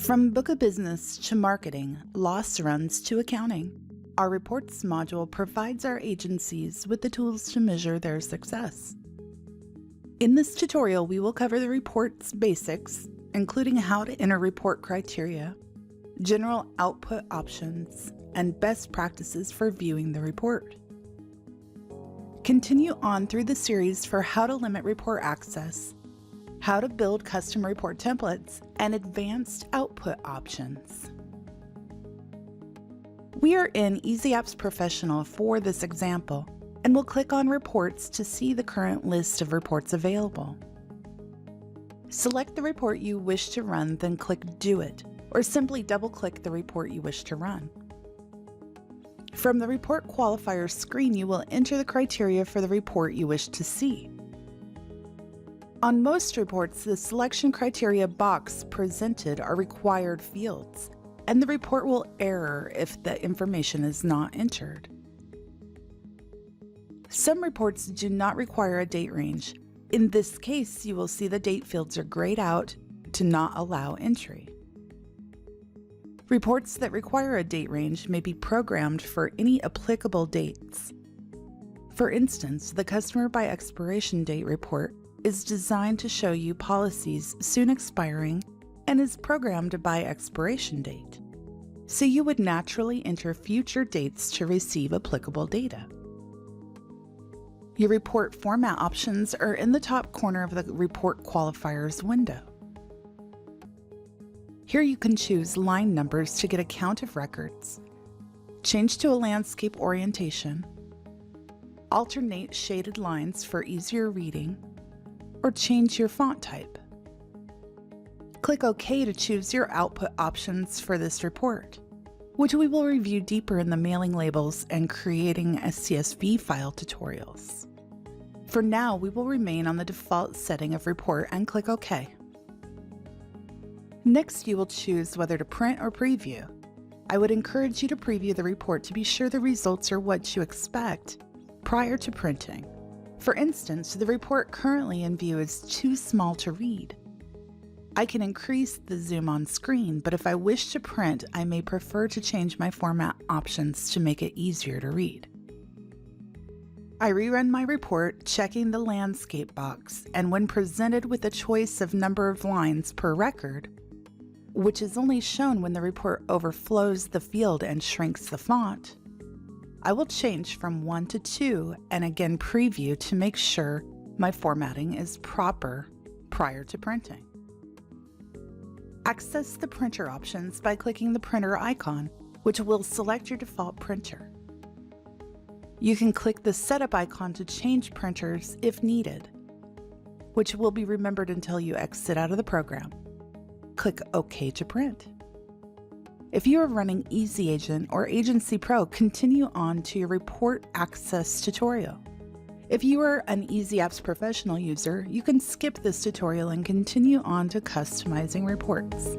From book of business to marketing, loss runs to accounting, our reports module provides our agencies with the tools to measure their success. In this tutorial, we will cover the report's basics, including how to enter report criteria, general output options, and best practices for viewing the report. Continue on through the series for how to limit report access, how to build custom report templates, and advanced output options. We are in Easy Apps Professional for this example, and we'll click on Reports to see the current list of reports available. Select the report you wish to run, then click Do It, or simply double-click the report you wish to run. From the Report Qualifiers screen, you will enter the criteria for the report you wish to see. On most reports, the selection criteria box presented are required fields, and the report will error if the information is not entered. Some reports do not require a date range. In this case, you will see the date fields are grayed out to not allow entry. Reports that require a date range may be programmed for any applicable dates. For instance, the Customer by Expiration Date report is designed to show you policies soon expiring and is programmed by expiration date, so you would naturally enter future dates to receive applicable data. Your report format options are in the top corner of the Report Qualifiers window. Here you can choose line numbers to get a count of records, change to a landscape orientation, alternate shaded lines for easier reading, or change your font type. Click OK to choose your output options for this report, which we will review deeper in the mailing labels and creating a CSV file tutorials. For now, we will remain on the default setting of report and click OK. Next, you will choose whether to print or preview. I would encourage you to preview the report to be sure the results are what you expect prior to printing. For instance, the report currently in view is too small to read. I can increase the zoom on screen, but if I wish to print, I may prefer to change my format options to make it easier to read. I rerun my report, checking the landscape box, and when presented with a choice of number of lines per record, which is only shown when the report overflows the field and shrinks the font, I will change from 1 to 2 and again preview to make sure my formatting is proper prior to printing. Access the printer options by clicking the printer icon, which will select your default printer. You can click the setup icon to change printers if needed, which will be remembered until you exit out of the program. Click OK to print. If you are running EasyAgent or Agency Pro, continue on to your Report Access tutorial. If you are an Easy Apps Professional user, you can skip this tutorial and continue on to customizing reports.